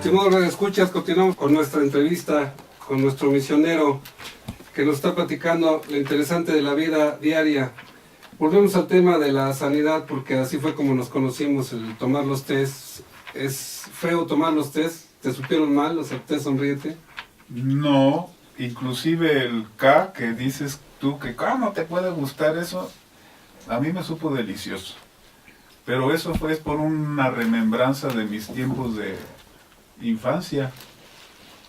Estimados radioescuchas, continuamos con nuestra entrevista con nuestro misionero que nos está platicando lo interesante de la vida diaria. Volvemos al tema de la sanidad, porque así fue como nos conocimos, el tomar los test. ¿Es feo tomar los test? ¿Te supieron mal los test Sonríete? No, inclusive el K que dices tú que no te puede gustar eso, a mí me supo delicioso. Pero eso fue por una remembranza de mis tiempos de infancia.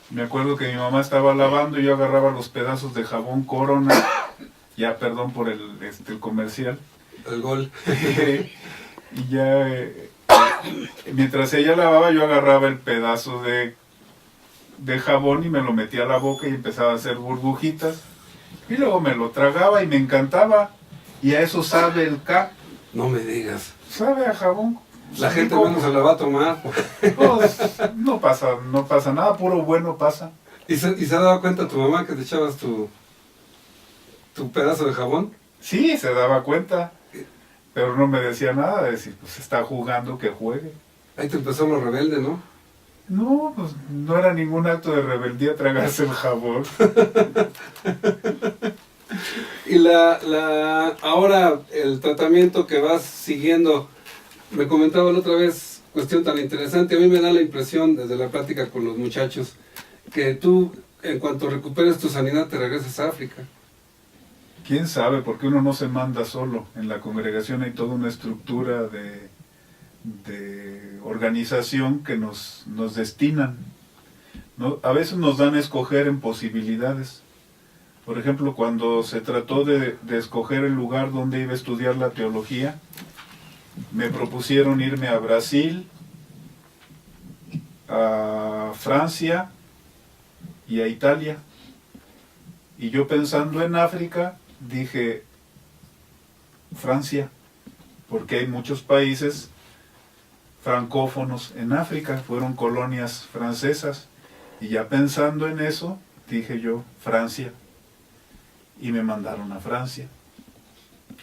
Me acuerdo que mi mamá estaba lavando y yo agarraba los pedazos de jabón Corona, ya perdón por el comercial. El gol. Y ya, mientras ella lavaba, yo agarraba el pedazo de jabón y me lo metía a la boca y empezaba a hacer burbujitas. Y luego me lo tragaba y me encantaba. Y a eso sabe el K. No me digas. Sabe a jabón. La gente menos se la va a tomar. Pues, no pasa nada, puro bueno pasa. ¿Y se ha dado cuenta tu mamá que te echabas tu pedazo de jabón? Sí, se daba cuenta, pero no me decía nada, decir, pues está jugando, que juegue. Ahí te empezó lo rebelde, ¿no? No, pues no era ningún acto de rebeldía tragarse el jabón. Y ahora el tratamiento que vas siguiendo, me comentaba la otra vez, cuestión tan interesante, a mí me da la impresión desde la plática con los muchachos, que tú, en cuanto recuperes tu sanidad, te regresas a África. ¿Quién sabe? Porque uno no se manda solo. En la congregación hay toda una estructura de organización que nos destinan. ¿No? A veces nos dan a escoger en posibilidades. Por ejemplo, cuando se trató de escoger el lugar donde iba a estudiar la teología, me propusieron irme a Brasil, a Francia y a Italia. Y yo pensando en África, dije Francia, porque hay muchos países francófonos en África, fueron colonias francesas. Y ya pensando en eso, dije yo Francia. Y me mandaron a Francia.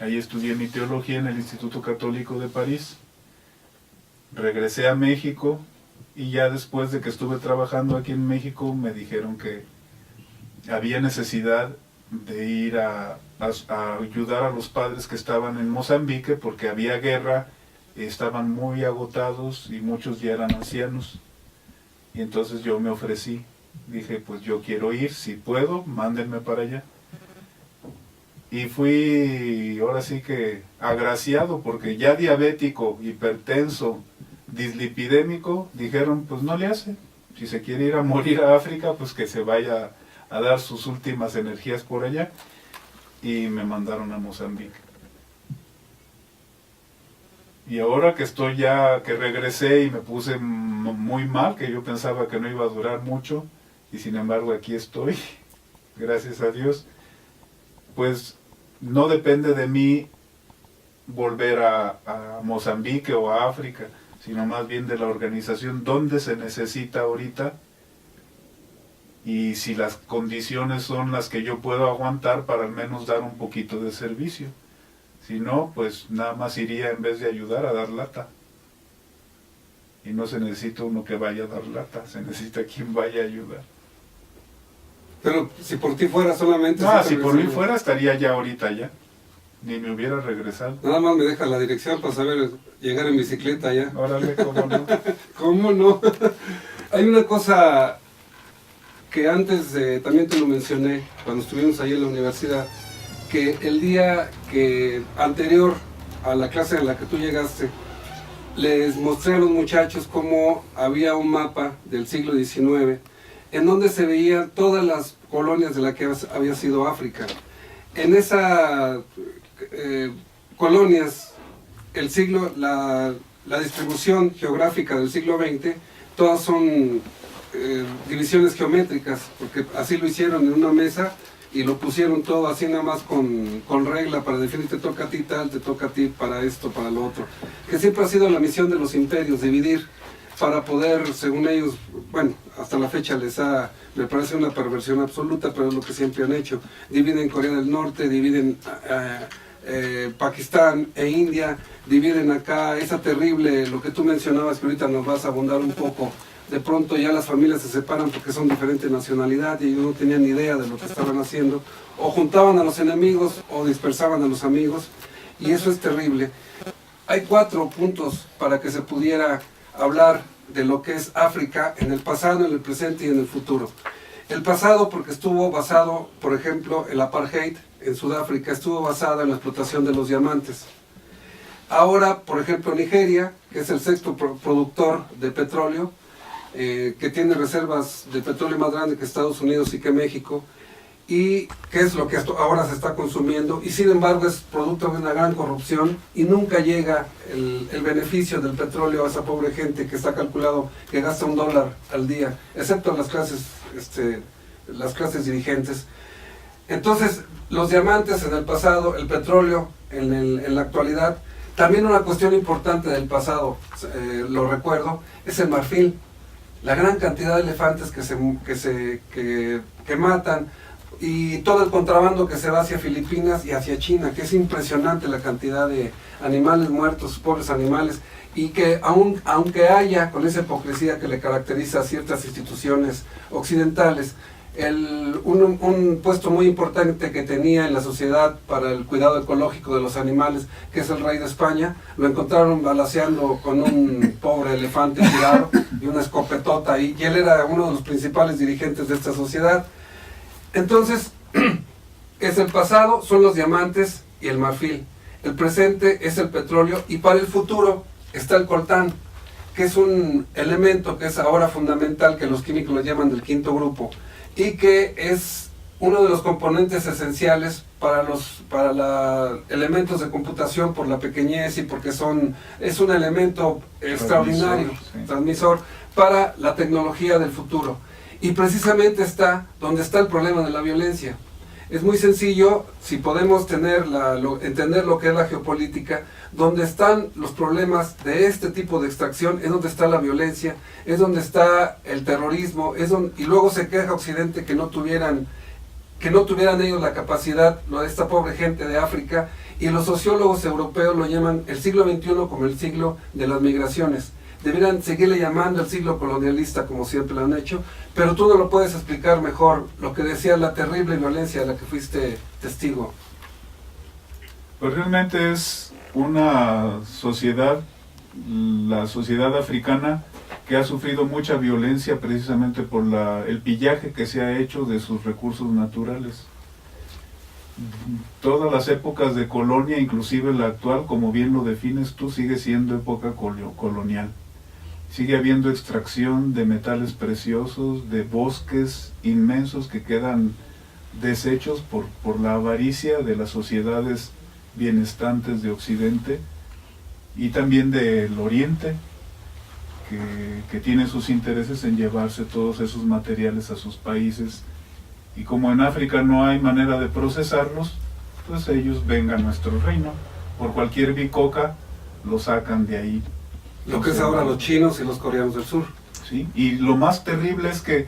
Ahí estudié mi teología en el Instituto Católico de París. Regresé a México y ya después de que estuve trabajando aquí en México me dijeron que había necesidad de ir a ayudar a los padres que estaban en Mozambique porque había guerra, estaban muy agotados y muchos ya eran ancianos. Y entonces yo me ofrecí, dije pues yo quiero ir, si puedo, mándenme para allá. Y fui, ahora sí que agraciado, porque ya diabético, hipertenso, dislipidémico, dijeron, pues no le hace. Si se quiere ir a morir a África, pues que se vaya a dar sus últimas energías por allá. Y me mandaron a Mozambique. Y ahora que estoy ya, que regresé y me puse muy mal, que yo pensaba que no iba a durar mucho, y sin embargo aquí estoy, gracias a Dios, pues no depende de mí volver a Mozambique o a África, sino más bien de la organización donde se necesita ahorita y si las condiciones son las que yo puedo aguantar para al menos dar un poquito de servicio. Si no, pues nada más iría en vez de ayudar a dar lata. Y no se necesita uno que vaya a dar lata, se necesita quien vaya a ayudar. Pero si por ti fuera solamente... Si por mí fuera estaría ya ahorita ya. Ni me hubiera regresado. Nada más me deja la dirección para saber llegar en bicicleta ya. Órale, ¿cómo no? ¿Cómo no? Hay una cosa que antes también te lo mencioné cuando estuvimos ahí en la universidad, que el día que anterior a la clase a la que tú llegaste, les mostré a los muchachos cómo había un mapa del siglo XIX en donde se veían todas las colonias de la que había sido África. En esas colonias, la distribución geográfica del siglo XX, todas son divisiones geométricas, porque así lo hicieron en una mesa y lo pusieron todo así nada más con regla para definir, te toca a ti tal, te toca a ti para esto, para lo otro. Que siempre ha sido la misión de los imperios, dividir para poder, según ellos, bueno, hasta la fecha me parece una perversión absoluta, pero es lo que siempre han hecho. Dividen Corea del Norte, dividen Pakistán e India, dividen acá, esa terrible, lo que tú mencionabas, que ahorita nos vas a abundar un poco, de pronto ya las familias se separan porque son diferente nacionalidad y ellos no tenían ni idea de lo que estaban haciendo, o juntaban a los enemigos o dispersaban a los amigos, y eso es terrible. Hay 4 puntos para que se pudiera hablar de lo que es África en el pasado, en el presente y en el futuro. El pasado, porque estuvo basado, por ejemplo, el apartheid en Sudáfrica, estuvo basado en la explotación de los diamantes. Ahora, por ejemplo, Nigeria, que es el 6º productor de petróleo, que tiene reservas de petróleo más grandes que Estados Unidos y que México, y que es lo que ahora se está consumiendo, y sin embargo es producto de una gran corrupción y nunca llega el beneficio del petróleo a esa pobre gente que está calculado que gasta $1 al día, excepto las clases dirigentes. Entonces, los diamantes en el pasado, el petróleo en la actualidad. También una cuestión importante del pasado, lo recuerdo, es el marfil. La gran cantidad de elefantes que matan, y todo el contrabando que se va hacia Filipinas y hacia China, que es impresionante la cantidad de animales muertos, pobres animales, y que aunque haya, con esa hipocresía que le caracteriza a ciertas instituciones occidentales, un puesto muy importante que tenía en la sociedad para el cuidado ecológico de los animales, que es el rey de España, lo encontraron balaceando con un pobre elefante tirado y una escopetota ahí, y él era uno de los principales dirigentes de esta sociedad. Entonces, es el pasado, son los diamantes y el marfil. El presente es el petróleo, y para el futuro está el coltán, que es un elemento que es ahora fundamental, que los químicos lo llaman del 5º grupo, y que es uno de los componentes esenciales para los elementos de computación por la pequeñez y porque es un elemento extraordinario, transmisor para la tecnología del futuro. Y precisamente está donde está el problema de la violencia. Es muy sencillo, si podemos entender lo que es la geopolítica, donde están los problemas de este tipo de extracción, es donde está la violencia, es donde está el terrorismo, y luego se queja Occidente que no tuvieran ellos la capacidad, lo de esta pobre gente de África, y los sociólogos europeos lo llaman el siglo XXI como el siglo de las migraciones. Deberían seguirle llamando el siglo colonialista, como siempre lo han hecho, pero tú no lo puedes explicar mejor, lo que decía la terrible violencia de la que fuiste testigo. Pues realmente es una sociedad, la sociedad africana, que ha sufrido mucha violencia precisamente por el pillaje que se ha hecho de sus recursos naturales. Todas las épocas de colonia, inclusive la actual, como bien lo defines tú, sigue siendo época colonial. Sigue habiendo extracción de metales preciosos, de bosques inmensos que quedan deshechos por la avaricia de las sociedades bienestantes de Occidente y también del Oriente, que tiene sus intereses en llevarse todos esos materiales a sus países, y como en África no hay manera de procesarlos, pues ellos vengan a nuestro reino, por cualquier bicoca lo sacan de ahí. Lo que es ahora los chinos y los coreanos del sur. ¿Sí? Y lo más terrible es que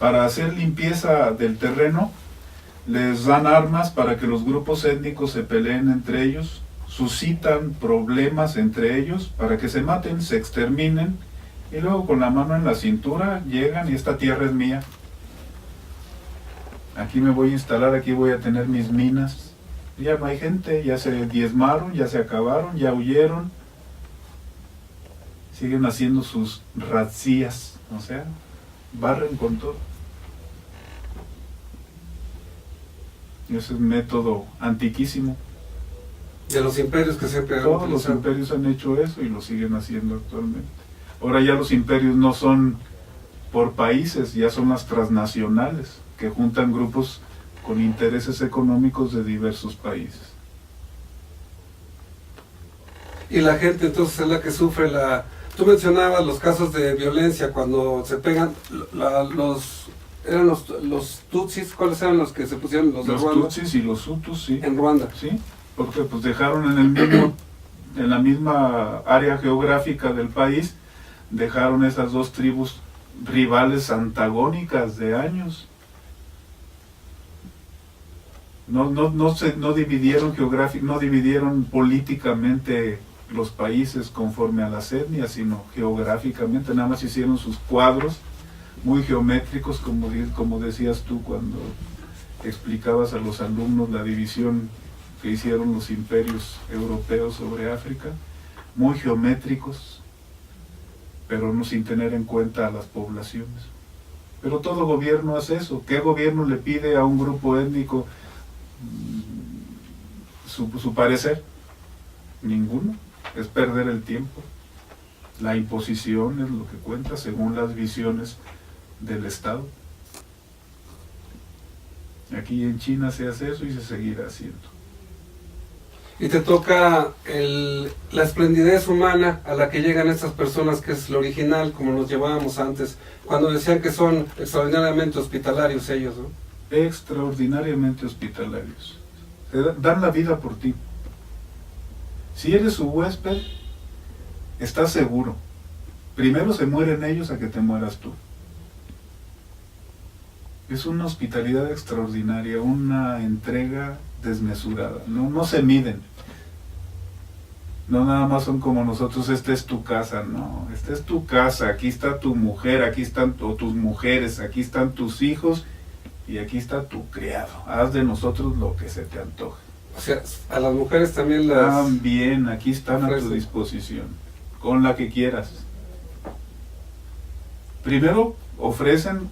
para hacer limpieza del terreno les dan armas para que los grupos étnicos se peleen entre ellos, suscitan problemas entre ellos para que se maten, se exterminen, y luego con la mano en la cintura llegan y esta tierra es mía. Aquí me voy a instalar, aquí voy a tener mis minas. Ya no hay gente, ya se diezmaron, ya se acabaron, ya huyeron. Siguen haciendo sus razzías, o sea, barren con todo. Ese es un método antiquísimo. De los imperios que siempre han Todos los imperios han hecho eso y lo siguen haciendo actualmente. Ahora ya los imperios no son por países, ya son las transnacionales, que juntan grupos con intereses económicos de diversos países. Y la gente entonces es la que sufre Tú mencionabas los casos de violencia cuando se pegan, eran los Tutsis, ¿cuáles eran los que se pusieron? Los de Ruanda. Los Tutsis y los Hutus, sí. En Ruanda. Sí, porque pues dejaron en la misma área geográfica del país, dejaron esas dos tribus rivales antagónicas de años. No dividieron políticamente los países conforme a las etnias, sino geográficamente. Nada más hicieron sus cuadros muy geométricos, como decías tú cuando explicabas a los alumnos la división que hicieron los imperios europeos sobre África, muy geométricos, pero no sin tener en cuenta a las poblaciones. Pero todo gobierno hace eso. ¿Qué gobierno le pide a un grupo étnico su parecer? Ninguno. Es perder el tiempo. La imposición es lo que cuenta según las visiones del Estado. Aquí en China se hace eso y se seguirá haciendo. Y te toca la esplendidez humana a la que llegan estas personas, que es lo original, como nos llevábamos antes, cuando decían que son extraordinariamente hospitalarios ellos, ¿no? Extraordinariamente hospitalarios. Dan la vida por ti. Si eres su huésped, estás seguro. Primero se mueren ellos a que te mueras tú. Es una hospitalidad extraordinaria, una entrega desmesurada. No se miden. No nada más son como nosotros, esta es tu casa. No, esta es tu casa, aquí está tu mujer, aquí están tus mujeres, aquí están tus hijos y aquí está tu criado. Haz de nosotros lo que se te antoje. O sea, a las mujeres también las... También, aquí están a tu disposición, con la que quieras. Primero ofrecen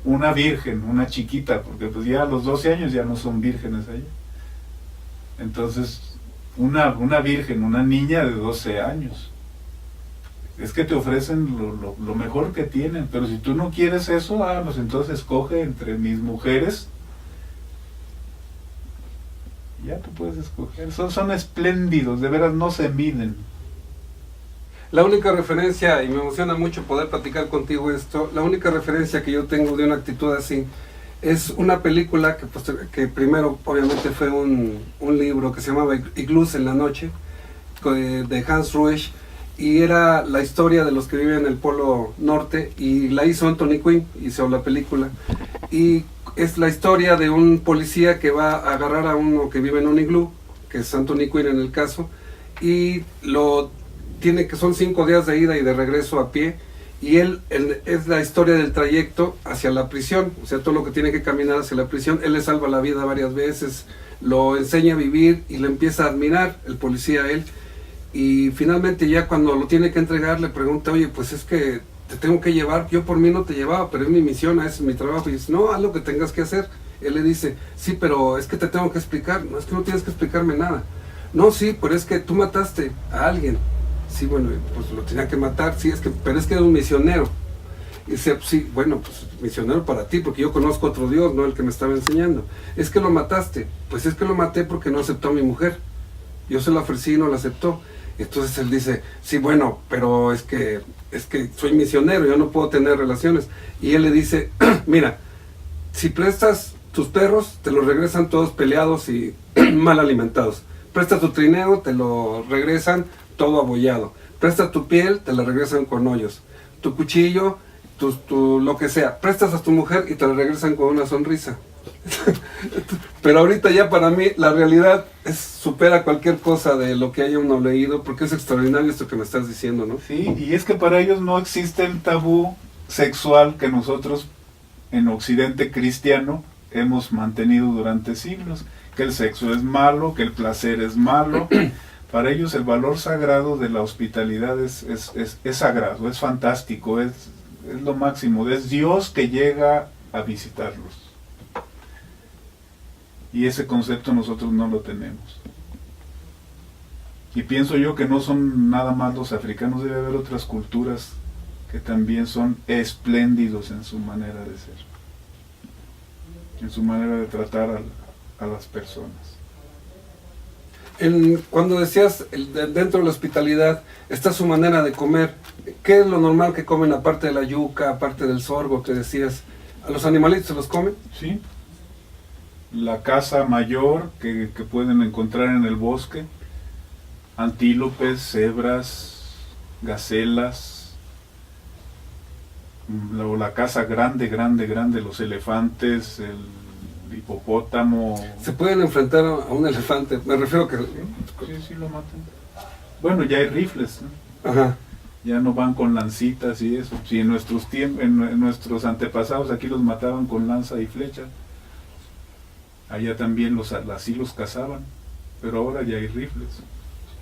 una virgen, una chiquita, porque pues ya a los 12 años ya no son vírgenes allá. Entonces, una virgen, una niña de 12 años. Es que te ofrecen lo mejor que tienen, pero si tú no quieres eso, pues entonces escoge entre mis mujeres. Ya tú puedes escoger. Son espléndidos, de veras no se miden. La única referencia, y me emociona mucho poder platicar contigo esto, la única referencia que yo tengo de una actitud así, es una película que primero obviamente fue un libro que se llamaba Iglús en la noche, de Hans Ruesch, y era la historia de los que viven en el Polo Norte, y la hizo Anthony Quinn, hizo la película, y es la historia de un policía que va a agarrar a uno que vive en un iglú, que es Anthony Quinn en el caso, y son 5 días de ida y de regreso a pie, y él es la historia del trayecto hacia la prisión, o sea, todo lo que tiene que caminar hacia la prisión. Él le salva la vida varias veces, lo enseña a vivir y le empieza a admirar el policía a él, y finalmente ya cuando lo tiene que entregar le pregunta, oye, pues es que te tengo que llevar, yo por mí no te llevaba, pero es mi misión, es mi trabajo. Y dice, no, haz lo que tengas que hacer. Él le dice, sí, pero es que te tengo que explicar. No, es que no tienes que explicarme nada. No, sí, pero es que tú mataste a alguien. Sí, bueno, pues lo tenía que matar, sí, pero es que era un misionero. Y dice, sí, bueno, pues misionero para ti, porque yo conozco otro Dios, no el que me estaba enseñando. Es que lo mataste. Pues es que lo maté porque no aceptó a mi mujer. Yo se la ofrecí y no la aceptó. Entonces él dice, sí, bueno, pero es que soy misionero, yo no puedo tener relaciones. Y él le dice, mira, si prestas tus perros, te los regresan todos peleados y mal alimentados. Prestas tu trineo, te lo regresan todo abollado. Prestas tu piel, te la regresan con hoyos. Tu cuchillo, lo que sea. Prestas a tu mujer y te la regresan con una sonrisa. Pero ahorita ya para mí la realidad supera cualquier cosa de lo que haya uno leído, porque es extraordinario esto que me estás diciendo, ¿no? Sí, y es que para ellos no existe el tabú sexual que nosotros en Occidente cristiano hemos mantenido durante siglos, que el sexo es malo, que el placer es malo. Para ellos el valor sagrado de la hospitalidad es sagrado, es fantástico, es lo máximo, es Dios que llega a visitarlos. Y ese concepto nosotros no lo tenemos. Y pienso yo que no son nada más los africanos, debe haber otras culturas que también son espléndidos en su manera de ser, en su manera de tratar a las personas. Cuando decías dentro de la hospitalidad está su manera de comer, ¿qué es lo normal que comen aparte de la yuca, aparte del sorgo que decías? ¿A los animalitos se los comen? Sí. La caza mayor que pueden encontrar en el bosque, antílopes, cebras, gacelas, la caza grande, los elefantes, el hipopótamo. ¿Se pueden enfrentar a un elefante? Me refiero que... Sí, lo matan. Bueno, ya hay rifles, ¿no? Ajá. Ya no van con lancitas y eso. Si en nuestros tiempos, en nuestros antepasados aquí los mataban con lanza y flecha. Allá también así los cazaban, pero ahora ya hay rifles.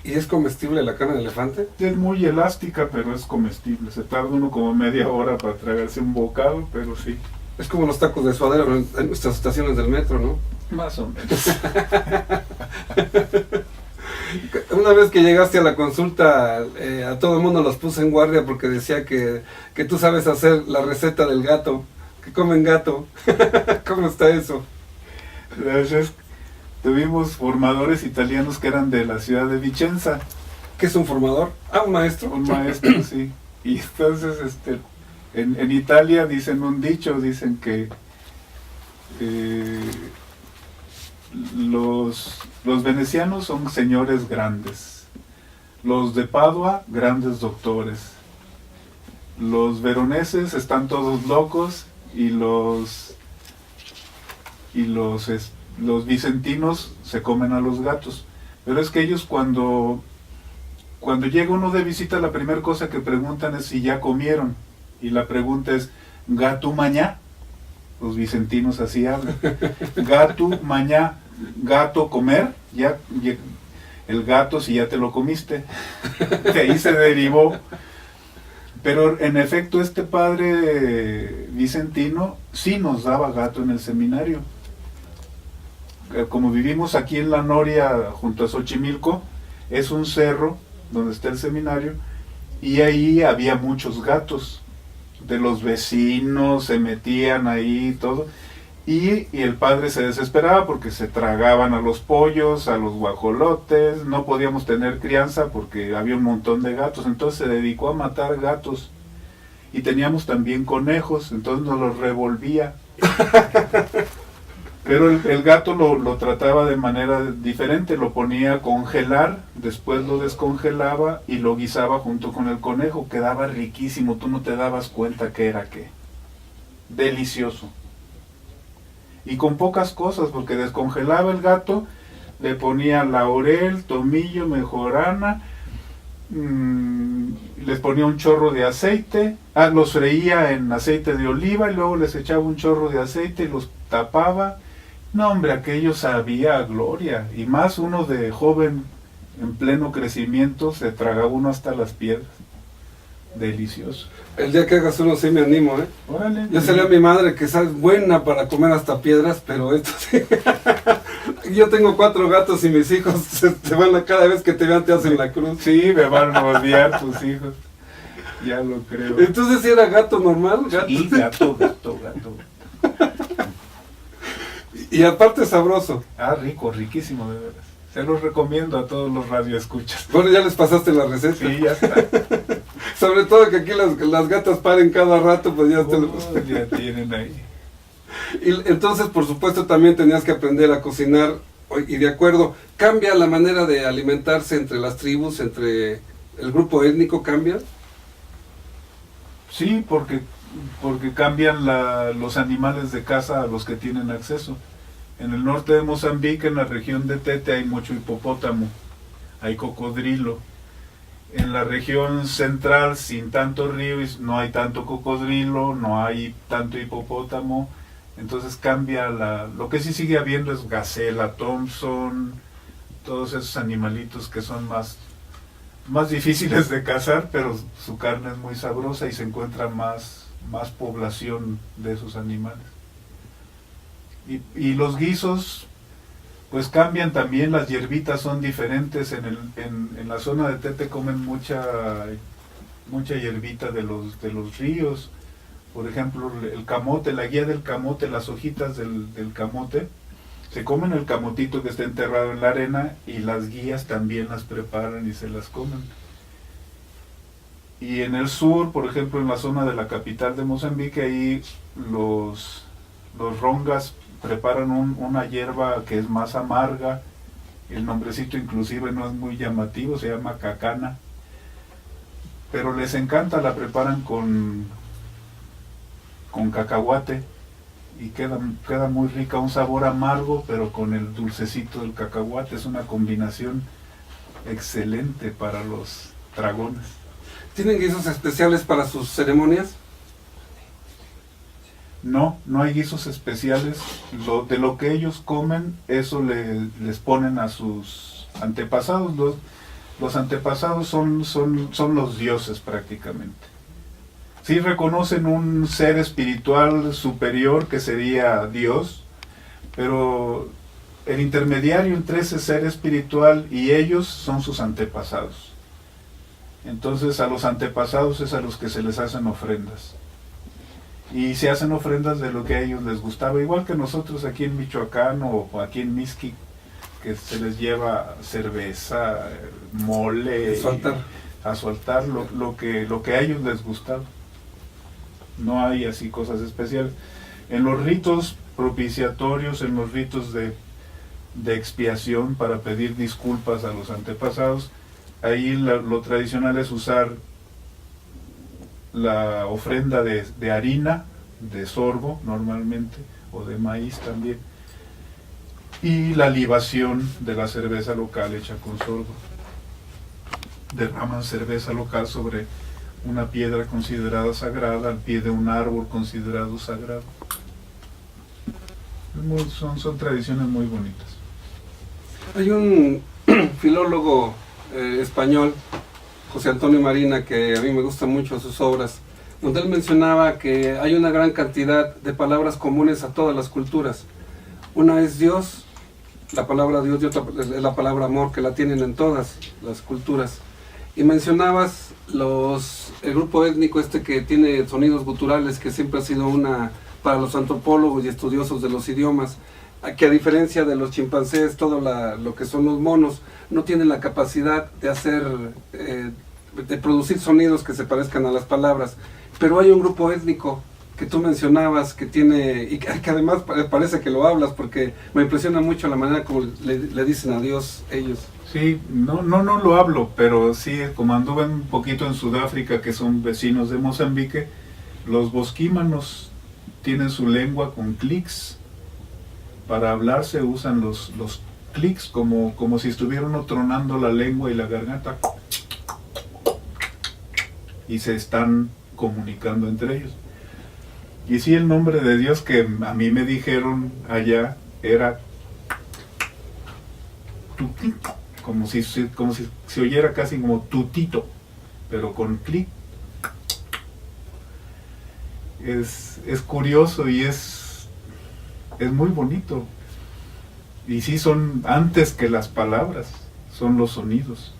¿Y es comestible la carne de elefante? Es muy elástica, pero es comestible. Se tarda uno como media hora para tragarse un bocado, pero sí. Es como los tacos de suadero en nuestras estaciones del metro, ¿no? Más o menos. Una vez que llegaste a la consulta, a todo el mundo los puse en guardia porque decía que tú sabes hacer la receta del gato, que comen gato. ¿Cómo está eso? Gracias. Tuvimos formadores italianos que eran de la ciudad de Vicenza. ¿Qué es un formador? Ah, un maestro. Un maestro, sí. Y entonces, en Italia dicen un dicho, dicen que los venecianos son señores grandes, los de Padua, grandes doctores, los veroneses están todos locos y los vicentinos se comen a los gatos. Pero es que ellos cuando llega uno de visita, la primera cosa que preguntan es si ya comieron. Y la pregunta es, ¿gato mañá? Los vicentinos así hablan. Gato mañá, gato comer, ya el gato si ya te lo comiste. De ahí se derivó. Pero en efecto este padre vicentino sí nos daba gato en el seminario. Como vivimos aquí en La Noria, junto a Xochimilco, es un cerro donde está el seminario, y ahí había muchos gatos de los vecinos, se metían ahí todo, y el padre se desesperaba porque se tragaban a los pollos, a los guajolotes, no podíamos tener crianza porque había un montón de gatos, entonces se dedicó a matar gatos, y teníamos también conejos, entonces nos los revolvía. Pero el gato lo trataba de manera diferente, lo ponía a congelar, después lo descongelaba y lo guisaba junto con el conejo, quedaba riquísimo, tú no te dabas cuenta qué era qué. Delicioso. Y con pocas cosas, porque descongelaba el gato, le ponía laurel, tomillo, mejorana, les ponía un chorro de aceite, los freía en aceite de oliva y luego les echaba un chorro de aceite y los tapaba. No, hombre, aquello sabía a gloria, y más uno de joven en pleno crecimiento, se traga uno hasta las piedras. Delicioso. El día que hagas uno sí me animo, ¿eh? Órale. Yo salí a mi madre que es buena para comer hasta piedras, pero esto sí. Yo tengo 4 gatos y mis hijos te van cada vez que te vean te hacen la cruz. Sí, me van a odiar tus hijos. Ya lo creo. Entonces, ¿sí era gato normal? ¿Gato? Sí, gato. Y aparte sabroso. Rico, riquísimo, de veras. Se los recomiendo a todos los radioescuchas. Bueno, ya les pasaste la receta. Sí, ya está. Sobre todo que aquí las gatas paren cada rato, pues ya ya tienen ahí. Y entonces, por supuesto, también tenías que aprender a cocinar. Y de acuerdo, ¿cambia la manera de alimentarse entre las tribus, entre el grupo étnico, cambia? Sí, porque cambian los animales de caza a los que tienen acceso. En el norte de Mozambique, en la región de Tete, hay mucho hipopótamo, hay cocodrilo. En la región central, sin tanto río, no hay tanto cocodrilo, no hay tanto hipopótamo. Entonces cambia lo que sí sigue habiendo es gacela, thompson, todos esos animalitos que son más difíciles de cazar, pero su carne es muy sabrosa y se encuentra más población de esos animales. Y los guisos pues cambian también, las hierbitas son diferentes. En la zona de Tete comen mucha hierbita de los ríos. Por ejemplo, el camote, la guía del camote, las hojitas del camote, se comen el camotito que está enterrado en la arena, y las guías también las preparan y se las comen. Y en el sur, por ejemplo, en la zona de la capital de Mozambique, ahí los rongas preparan una hierba que es más amarga, el nombrecito inclusive no es muy llamativo, se llama cacana, pero les encanta, la preparan con cacahuate y queda muy rica, un sabor amargo pero con el dulcecito del cacahuate, es una combinación excelente para los dragones. ¿Tienen guisos especiales para sus ceremonias? No, no hay guisos especiales. De lo que ellos comen, eso les ponen a sus antepasados. Los antepasados son los dioses prácticamente. Sí reconocen un ser espiritual superior que sería Dios, pero el intermediario entre ese ser espiritual y ellos son sus antepasados. Entonces a los antepasados es a los que se les hacen ofrendas. Y se hacen ofrendas de lo que a ellos les gustaba, igual que nosotros aquí en Michoacán o aquí en Mixquic, que se les lleva cerveza, mole, a su altar lo que a ellos les gustaba. No hay así cosas especiales. En los ritos propiciatorios, en los ritos de expiación para pedir disculpas a los antepasados, ahí lo tradicional es usar la ofrenda de harina, de sorgo normalmente, o de maíz también, y la libación de la cerveza local hecha con sorgo. Derraman cerveza local sobre una piedra considerada sagrada, al pie de un árbol considerado sagrado. Son tradiciones muy bonitas. Hay un filólogo español, José Antonio Marina, que a mí me gustan mucho sus obras, donde él mencionaba que hay una gran cantidad de palabras comunes a todas las culturas. Una es Dios, la palabra Dios, y otra es la palabra amor, que la tienen en todas las culturas. Y mencionabas el grupo étnico que tiene sonidos guturales, que siempre ha sido para los antropólogos y estudiosos de los idiomas, que a diferencia de los chimpancés, todo lo que son los monos, no tienen la capacidad de hacer, de producir sonidos que se parezcan a las palabras. Pero hay un grupo étnico que tú mencionabas, que tiene, y que además parece que lo hablas, porque me impresiona mucho la manera como le dicen a Dios ellos. Sí, no lo hablo, pero sí, como anduve un poquito en Sudáfrica, que son vecinos de Mozambique, los bosquímanos tienen su lengua con clics. Para hablar se usan los clics como si estuviera uno tronando la lengua y la garganta, y se están comunicando entre ellos. Y sí, el nombre de Dios que a mí me dijeron allá era tutito, como si se oyera casi como tutito, pero con clic. Es curioso y es muy bonito. Y sí, son antes que las palabras, son los sonidos.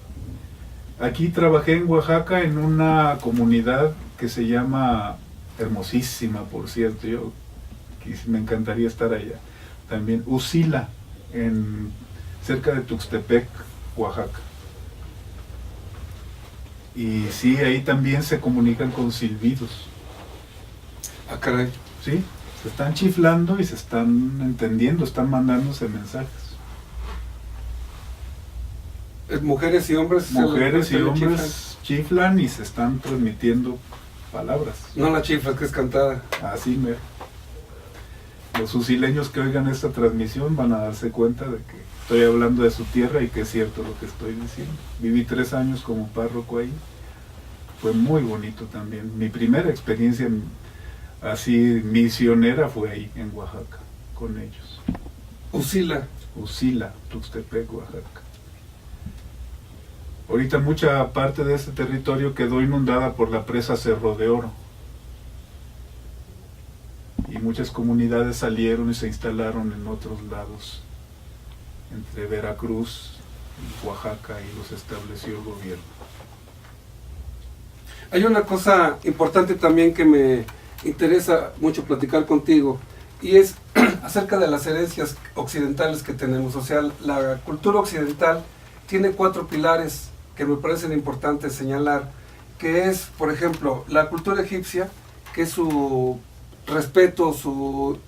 Aquí trabajé en Oaxaca en una comunidad que se llama, hermosísima por cierto, me encantaría estar allá también, Usila, cerca de Tuxtepec, Oaxaca. Y sí, ahí también se comunican con silbidos. Ah, caray. Sí, se están chiflando y se están entendiendo, están mandándose mensajes. Mujeres y hombres. Mujeres y hombres chiflan y se están transmitiendo palabras. No la chifla, que es cantada. Así mero. Los usileños que oigan esta transmisión van a darse cuenta de que estoy hablando de su tierra y que es cierto lo que estoy diciendo. Viví 3 años como párroco ahí. Fue muy bonito también. Mi primera experiencia así misionera fue ahí en Oaxaca, con ellos. Usila, Tuxtepec, Oaxaca. Ahorita mucha parte de este territorio quedó inundada por la presa Cerro de Oro. Y muchas comunidades salieron y se instalaron en otros lados, entre Veracruz y Oaxaca, y los estableció el gobierno. Hay una cosa importante también que me interesa mucho platicar contigo, y es acerca de las herencias occidentales que tenemos. O sea, la cultura occidental tiene 4 pilares que me parecen importantes señalar, que es, por ejemplo, la cultura egipcia, que es su respeto, su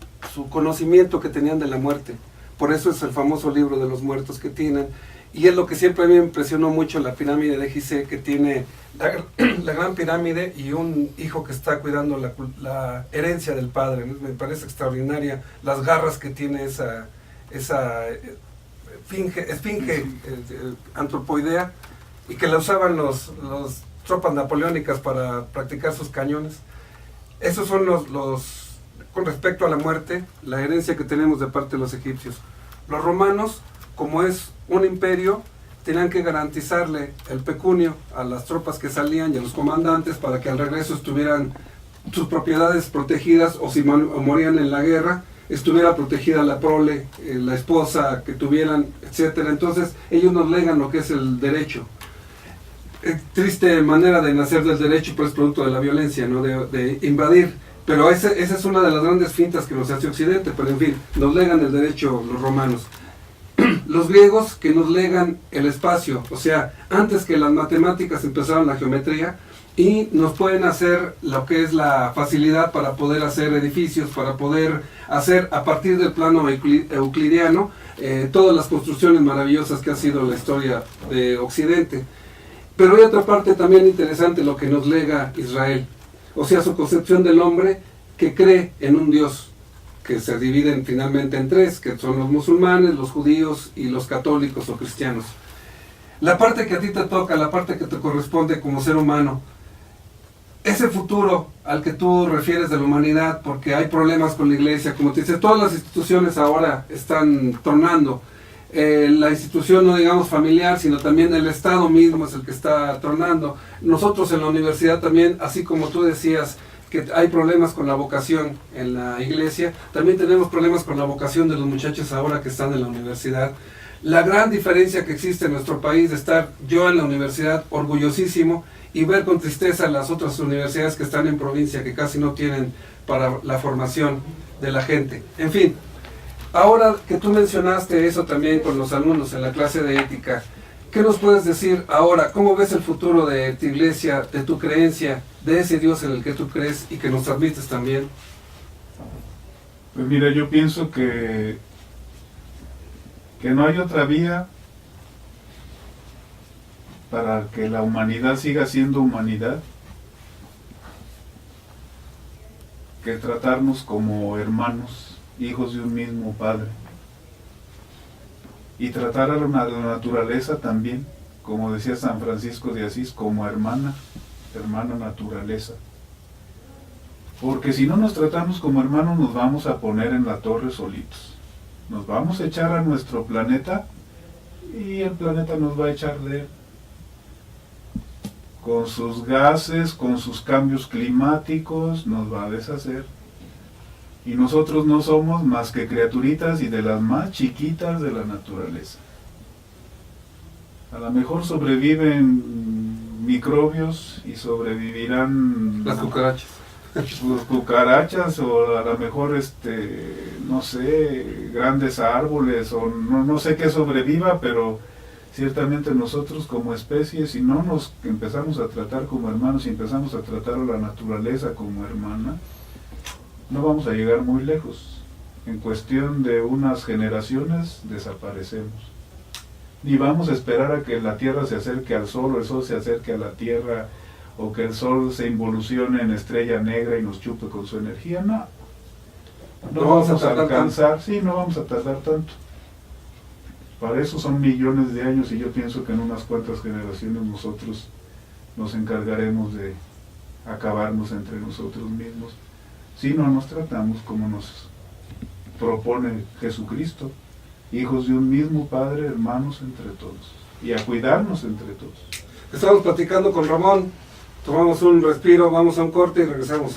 conocimiento que tenían de la muerte. Por eso es el famoso libro de los muertos que tienen, y es lo que siempre a mí me impresionó mucho, la pirámide de Gizeh, que tiene la gran pirámide y un hijo que está cuidando la herencia del padre, ¿no? Me parece extraordinaria las garras que tiene esa esfinge antropoidea, y que la usaban los tropas napoleónicas para practicar sus cañones. Esos son con respecto a la muerte, la herencia que tenemos de parte de los egipcios. Los romanos, como es un imperio, tenían que garantizarle el pecunio a las tropas que salían y a los comandantes para que al regreso estuvieran sus propiedades protegidas, o si morían en la guerra, estuviera protegida la prole, la esposa que tuvieran, etcétera. Entonces ellos nos legan lo que es el derecho. Triste manera de nacer del derecho, pues producto de la violencia, ¿no? de invadir. Pero esa es una de las grandes fintas que nos hace Occidente, pero en fin, nos legan el derecho los romanos. Los griegos, que nos legan el espacio, o sea, antes que las matemáticas empezaron la geometría, y nos pueden hacer lo que es la facilidad para poder hacer edificios, para poder hacer a partir del plano euclidiano todas las construcciones maravillosas que ha sido la historia de Occidente. Pero hay otra parte también interesante, lo que nos lega Israel, o sea, su concepción del hombre, que cree en un Dios, que se dividen finalmente en tres, que son los musulmanes, los judíos y los católicos o cristianos. La parte que a ti te toca, la parte que te corresponde como ser humano, ese futuro al que tú refieres de la humanidad, porque hay problemas con la iglesia, como te dice, todas las instituciones ahora están tronando. La institución, no digamos familiar, sino también el Estado mismo es el que está tronando. Nosotros en la universidad también, así como tú decías que hay problemas con la vocación en la iglesia, también tenemos problemas con la vocación de los muchachos ahora que están en la universidad. La gran diferencia que existe en nuestro país de estar yo en la universidad orgullosísimo y ver con tristeza las otras universidades que están en provincia, que casi no tienen para la formación de la gente. En fin, ahora que tú mencionaste eso también con los alumnos en la clase de ética, ¿qué nos puedes decir ahora? ¿Cómo ves el futuro de tu iglesia, de tu creencia, de ese Dios en el que tú crees y que nos transmites también? Pues mira, yo pienso que no hay otra vía para que la humanidad siga siendo humanidad que tratarnos como hermanos, hijos de un mismo Padre, y tratar a la naturaleza también, como decía San Francisco de Asís, como hermana naturaleza. Porque si no nos tratamos como hermanos, nos vamos a poner en la torre solitos. Nos vamos a echar a nuestro planeta y el planeta nos va a echar de él. Con sus gases, con sus cambios climáticos, nos va a deshacer. Y nosotros no somos más que criaturitas y de las más chiquitas de la naturaleza. A lo mejor sobreviven microbios y sobrevivirán las cucarachas. Las cucarachas, o a lo mejor no sé, grandes árboles, o no sé qué sobreviva, pero ciertamente nosotros como especie, si no nos empezamos a tratar como hermanos y empezamos a tratar a la naturaleza como hermana, no vamos a llegar muy lejos. En cuestión de unas generaciones desaparecemos. Ni vamos a esperar a que la Tierra se acerque al Sol, o el Sol se acerque a la Tierra, o que el Sol se involucione en estrella negra y nos chupe con su energía. No vamos a alcanzar, sí, no vamos a tardar tanto. Para eso son millones de años, y yo pienso que en unas cuantas generaciones nosotros nos encargaremos de acabarnos entre nosotros mismos, si no nos tratamos como nos propone Jesucristo, hijos de un mismo Padre, hermanos entre todos, y a cuidarnos entre todos. Estamos platicando con Ramón, tomamos un respiro, vamos a un corte y regresamos.